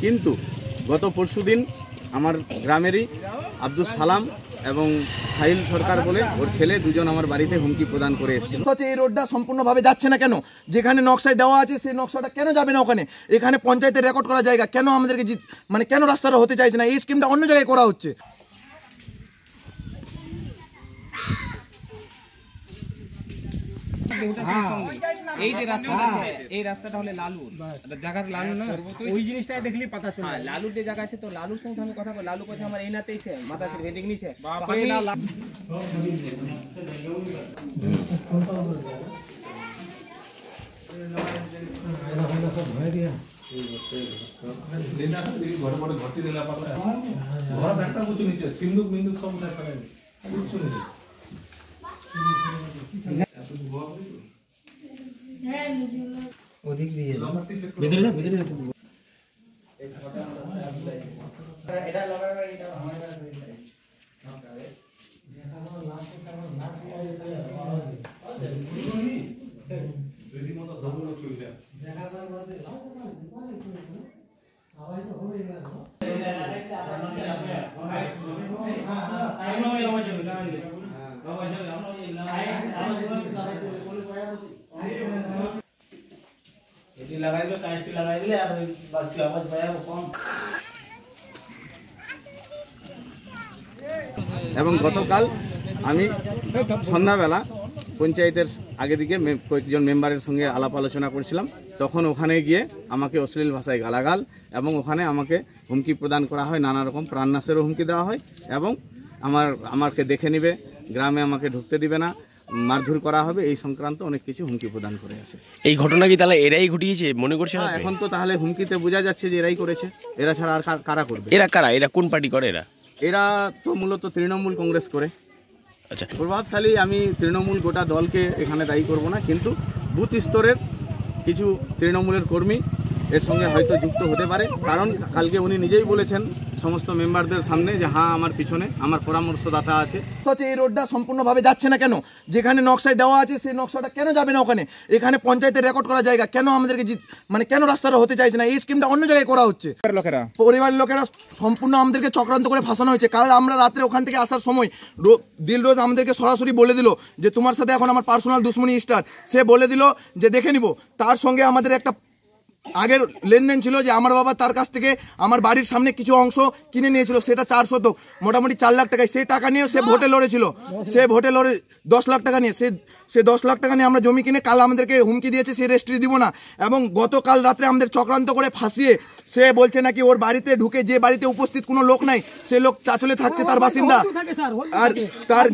কিন্তু গত পরশুদিন আমার গ্রামেরই আব্দুল সালাম এবং সাহিল সরকার বলে ওর ছেলে দুজন আমার বাড়িতে হুমকি প্রদান করে এসেছিল। এই রোডটা সম্পূর্ণভাবে যাচ্ছে না কেন? যেখানে নকশায় দেওয়া আছে সেই নকশাটা কেন যাবে না ওখানে? এখানে পঞ্চায়েতের রেকর্ড করা জায়গা, কেন আমাদেরকে মানে কেন রাস্তাটা হতে চাইছে না? এই স্কিমটা অন্য জায়গায় করা হচ্ছে। এই রাস্তাটা হলে লালু জায়গার লালু না, ওই জিনিসটা দেখলি পাতা চলে। হ্যাঁ, লালুর যে জায়গা আছে তো লালুর সঙ্গে আমি কথা বলি। লালু কাছে আমার এই নাতেই আছে, মাথা সে ভেদিক নিছে বাপরে না। সব ভয় দিয়া লেনা ঘরে পরে ঘটি দেলা পাতা ঘর একটা কিছু নিচে সিন্দুক বিন্দুক সব দেখা যায় কিছু নিচে ওদিক দিয়ে ভিতরে না ভিতরে এটা লাগাবে এটা আমাদের যদি মত ধবল চলছে দেখা করার মধ্যে আওয়াজ তো হয়ে গেল এটি লাগাইবে কাইটি লাগাই দিলে আর বাকি আওয়াজ পায়াবো কম। এবং গতকাল আমি সন্ধ্যাবেলা পঞ্চায়েতের আগে দিকে কয়েকজন মেম্বারের সঙ্গে আলাপ আলোচনা করছিলাম, তখন ওখানে গিয়ে আমাকে অশ্লীল ভাষায় গালাগাল এবং ওখানে আমাকে হুমকি প্রদান করা হয়, নানা রকম প্রাণনাশেরও হুমকি দেওয়া হয় এবং আমাকে দেখে নিবে, গ্রামে আমাকে ঢুকতে দিবে না, মারধর করা হবে, এই সংক্রান্ত অনেক কিছু হুমকি প্রদান করে আছে। এই ঘটনা কি তাহলে এরাই ঘটিয়েছে মনে করছে? এখন তো তাহলে হুমকিতে বোঝা যাচ্ছে যে এরাই করেছে, এরা ছাড়া আর কারা করবে? এরা কারা? এরা কোন পার্টি করে? এরা তো মূলত তৃণমূল কংগ্রেস করে। আচ্ছা, প্রভাবশালী আমি তৃণমূল গোটা দলকে এখানে দায়ী করব না, কিন্তু বুথ স্তরের কিছু তৃণমূলের কর্মী এর সঙ্গে হয়তো যুক্ত হতে পারে, কারণ কালকে উনি নিজেই বলেছেন সমস্ত মেম্বারদের সামনে যে হ্যাঁ আমার পিছনে আমার পরামর্শদাতা আছে। এই রোডটা সম্পূর্ণভাবে যাচ্ছে না কেন? যেখানে নকশায় দেওয়া আছে সেই নকশাটা কেন যাবে না ওখানে? এখানে পঞ্চায়েতের রেকর্ড করা জায়গা, কেন আমাদেরকে মানে কেন রাস্তাটা হতে চাইছে না? এই স্কিমটা অন্য জায়গায় করা হচ্ছে। পরিবারের লোকেরা সম্পূর্ণ আমাদেরকে চক্রান্ত করে ফাঁসানো হয়েছে। কাল আমরা রাত্রে ওখান থেকে আসার সময় দিলরোজ আমাদেরকে সরাসরি বলে দিল যে তোমার সাথে এখন আমার পার্সোনাল দুশ্মনী স্টার। সে বলে দিল যে দেখে নিব। তার সঙ্গে আমাদের একটা আগের লেনদেন ছিল যে আমার বাবা তার কাছ থেকে আমার বাড়ির সামনে কিছু অংশ কিনে নিয়েছিল, সেটা 4 শতক, মোটামুটি 4 লাখ টাকায়। সেই টাকা নিয়ে সে ভোটে লড়েছিল, সে ভোটে লড়ে 10 লাখ টাকা নিয়ে সে 10 লাখ টাকা নিয়ে আমরা জমি কিনে কাল আমাদেরকে হুমকি দিয়েছে সে রেজিস্ট্রি দিব না। এবং গতকাল রাত্রে আমাদের চক্রান্ত করে ফাঁসিয়ে সে বলছে নাকি ওর বাড়িতে ঢুকে, যে বাড়িতে উপস্থিত কোনো লোক নাই সে লোক চাচলে থাকছে, তার বাসিন্দা, আর তার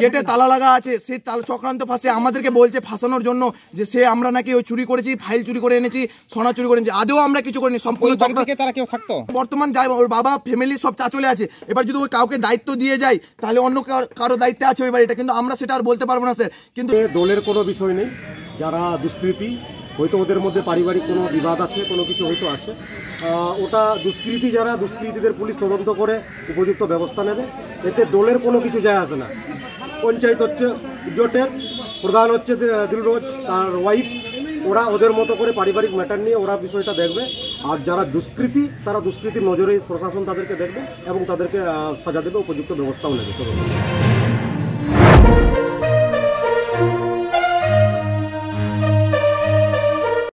গেটে তালা লাগা আছে। সেই চক্রান্ত ফাঁসিয়ে আমাদেরকে বলছে ফাঁসানোর জন্য যে সে আমরা নাকি ওই চুরি করেছি, ফাইল চুরি করে এনেছি, সোনা চুরি করে এনেছি। আদৌ আমরা কিছু করিনি, সম্পূর্ণ তারা কেউ থাকতো। বর্তমান যাই ওর বাবা ফ্যামিলি সব চাচলে আছে। এবার যদি ওই কাউকে দায়িত্ব দিয়ে যায় তাহলে অন্য কারো দায়িত্বে আছে ওই বাড়িটা, কিন্তু আমরা সেটা আর বলতে পারবো না স্যার। কিন্তু দলের কোনো বিষয় নেই, যারা দুষ্কৃতী হয়তো ওদের মধ্যে পারিবারিক কোনো বিবাদ আছে, কোনো কিছু হয়তো আছে, ওটা দুষ্কৃতী যারা, দুষ্কৃতীদের পুলিশ তদন্ত করে উপযুক্ত ব্যবস্থা নেবে, এতে দলের কোনো কিছু যায় আসে না। পঞ্চায়েত হচ্ছে জোটের প্রধান, হচ্ছে দিলরোজ তার ওয়াইফ, ওরা ওদের মতো করে পারিবারিক ম্যাটার নিয়ে ওরা বিষয়টা দেখবে। আর যারা দুষ্কৃতী তারা দুষ্কৃতির নজরে প্রশাসন তাদেরকে দেখবে এবং তাদেরকে সাজা দেবে, উপযুক্ত ব্যবস্থাও নেবে।